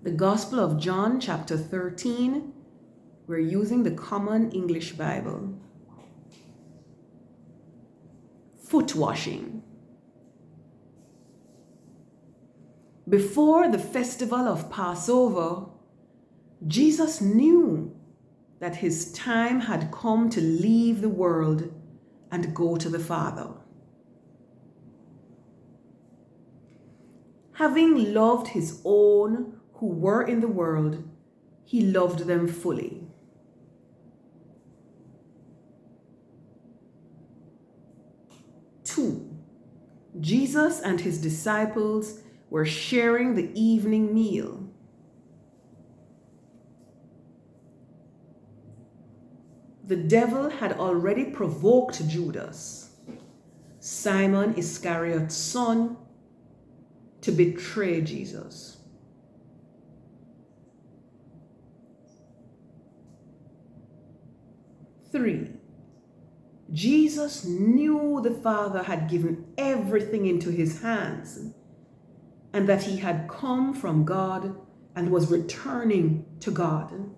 The Gospel of John, chapter 13. We're using the Common English Bible. Foot washing. Before the festival of Passover, Jesus knew that his time had come to leave the world and go to the Father. Having loved his own who were in the world, he loved them fully. Two, Jesus and his disciples were sharing the evening meal. The devil had already provoked Judas, Simon Iscariot's son, to betray Jesus. Three, Jesus knew the Father had given everything into his hands and that he had come from God and was returning to God.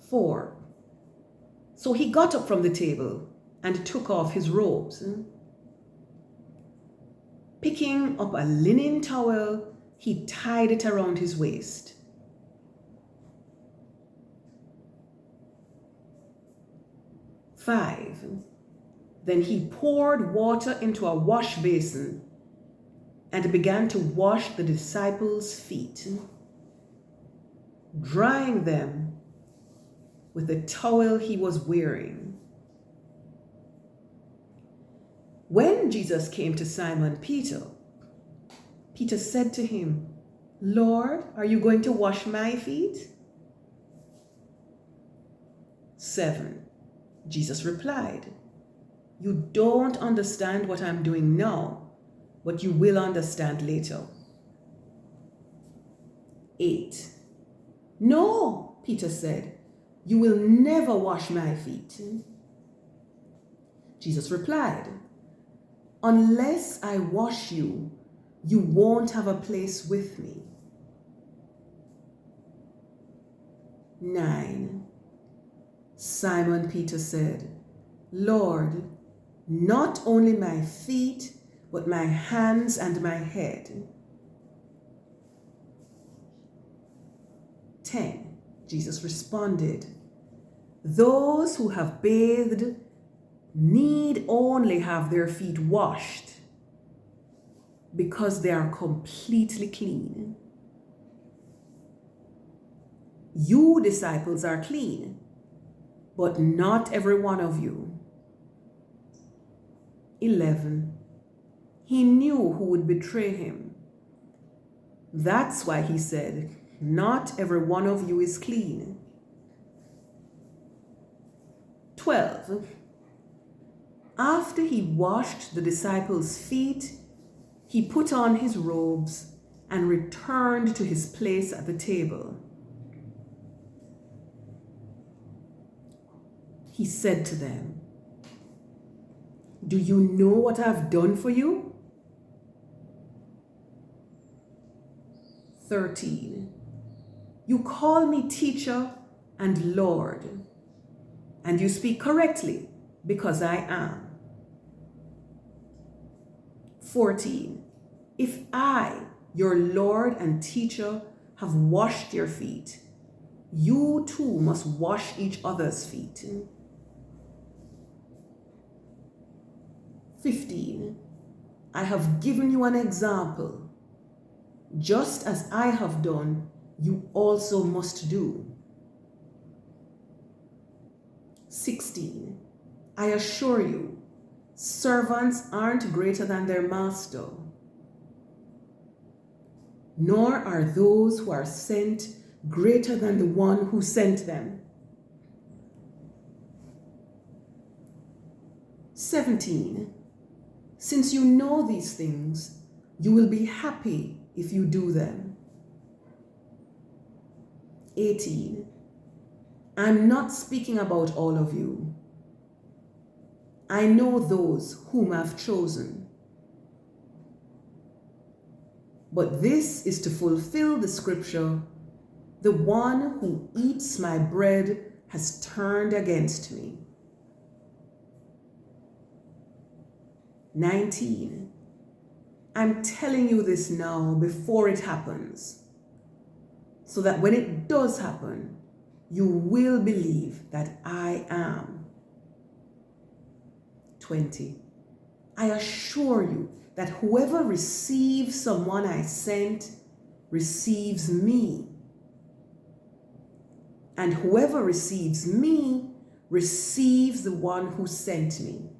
4, so he got up from the table and took off his robes. Picking up a linen towel, he tied it around his waist. 5, then he poured water into a washbasin and began to wash the disciples' feet, drying them with the towel he was wearing. When Jesus came to Simon Peter, Peter said to him, "Lord, are you going to wash my feet?" 7, Jesus replied, "You don't understand what I'm doing now, but you will understand later." 8, "No," Peter said, "you will never wash my feet." Jesus replied, "Unless I wash you, you won't have a place with me." 9, Simon Peter said, "Lord, not only my feet, but my hands and my head." 10, Jesus responded, "Those who have bathed need only have their feet washed because they are completely clean. You disciples are clean, but not every one of you." 11, he knew who would betray him. That's why he said, "Not every one of you is clean." 12, after he washed the disciples' feet, he put on his robes and returned to his place at the table. He said to them, "Do you know what I've done for you?" 13, you call me teacher and Lord, and you speak correctly because I am. 14, if I, your Lord and teacher, have washed your feet, you too must wash each other's feet. 15, I have given you an example. Just as I have done, you also must do. 16, I assure you, servants aren't greater than their master, nor are those who are sent greater than the one who sent them. 17, since you know these things, you will be happy if you do them. 18, I'm not speaking about all of you. I know those whom I've chosen. But this is to fulfill the scripture, the one who eats my bread has turned against me. 19. I'm telling you this now before it happens, so that when it does happen, you will believe that I am. 20. I assure you that whoever receives someone I sent receives me. And whoever receives me receives the one who sent me.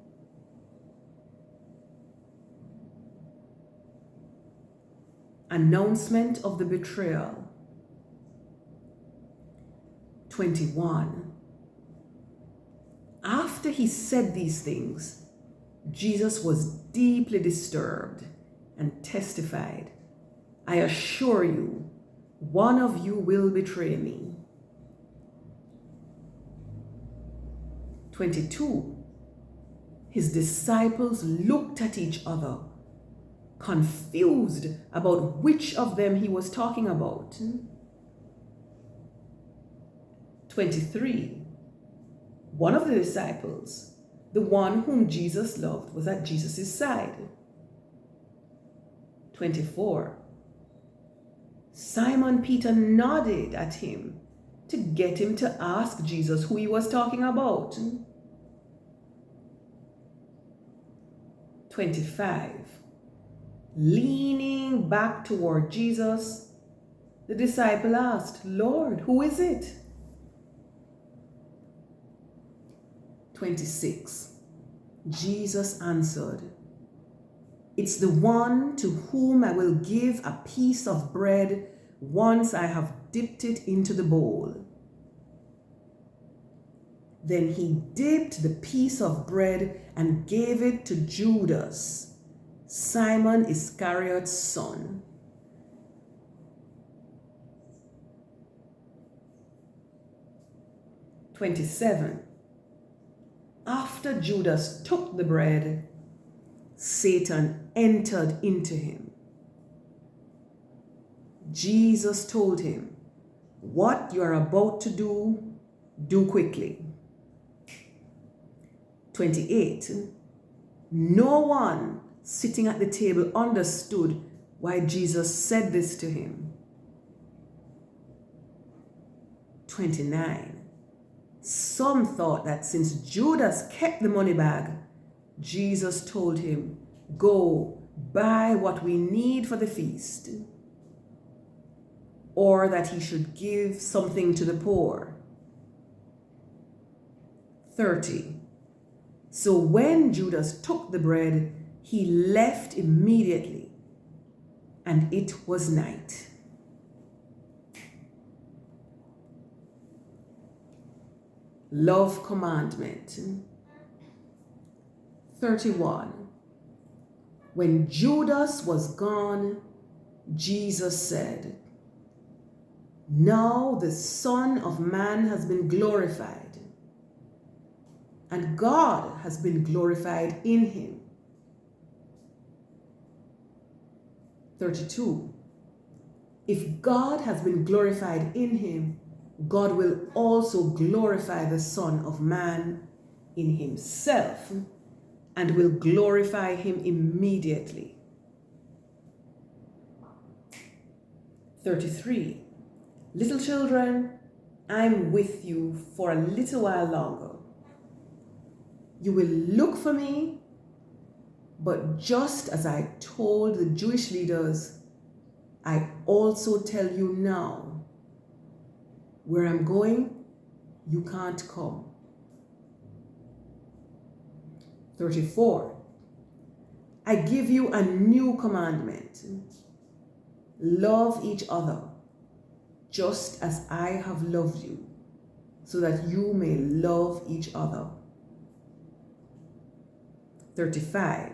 Announcement of the betrayal. 21. After he said these things, Jesus was deeply disturbed and testified, I assure you, one of you will betray me. 22. His disciples looked at each other, confused about which of them he was talking about. 23. One of the disciples, the one whom Jesus loved, was at Jesus' side. 24. Simon Peter nodded at him to get him to ask Jesus who he was talking about. 25. Leaning back toward Jesus, the disciple asked, Lord, who is it? 26. Jesus answered, it's the one to whom I will give a piece of bread once I have dipped it into the bowl. Then he dipped the piece of bread and gave it to Judas, Simon Iscariot's son. (27) After Judas took the bread, Satan entered into him. Jesus told him, what you are about to do, do quickly. 28. No one sitting at the table understood why Jesus said this to him. 29. Some thought that since Judas kept the money bag, Jesus told him, go buy what we need for the feast, or that he should give something to the poor. 30. So when Judas took the bread, he left immediately, and it was night. Love commandment. 31. When Judas was gone, Jesus said, now the Son of Man has been glorified, and God has been glorified in him. 32. If God has been glorified in him, God will also glorify the Son of Man in himself, and will glorify him immediately. 33. Little children, I'm with you for a little while longer. You will look for me, but just as I told the Jewish leaders, I also tell you now, where I'm going, you can't come. 34. I give you a new commandment. Love each other, just as I have loved you, so that you may love each other. 35.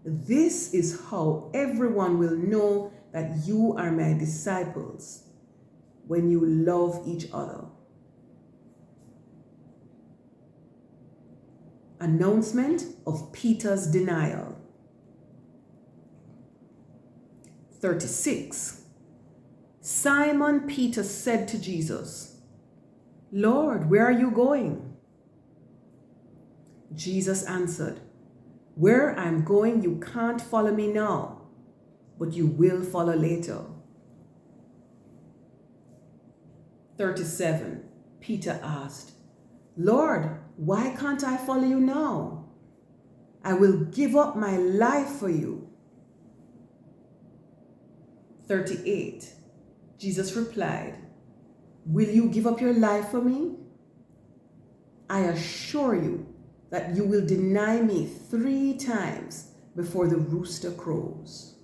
This is how everyone will know that you are my disciples, when you love each other. Announcement of Peter's denial. 36. Simon Peter said to Jesus, Lord, where are you going? Jesus answered, Where I'm going, you can't follow me now, but you will follow later. 37. Peter asked, Lord, why can't I follow you now? I will give up my life for you. 38. Jesus replied, Will you give up your life for me? I assure you that you will deny me 3 times before the rooster crows.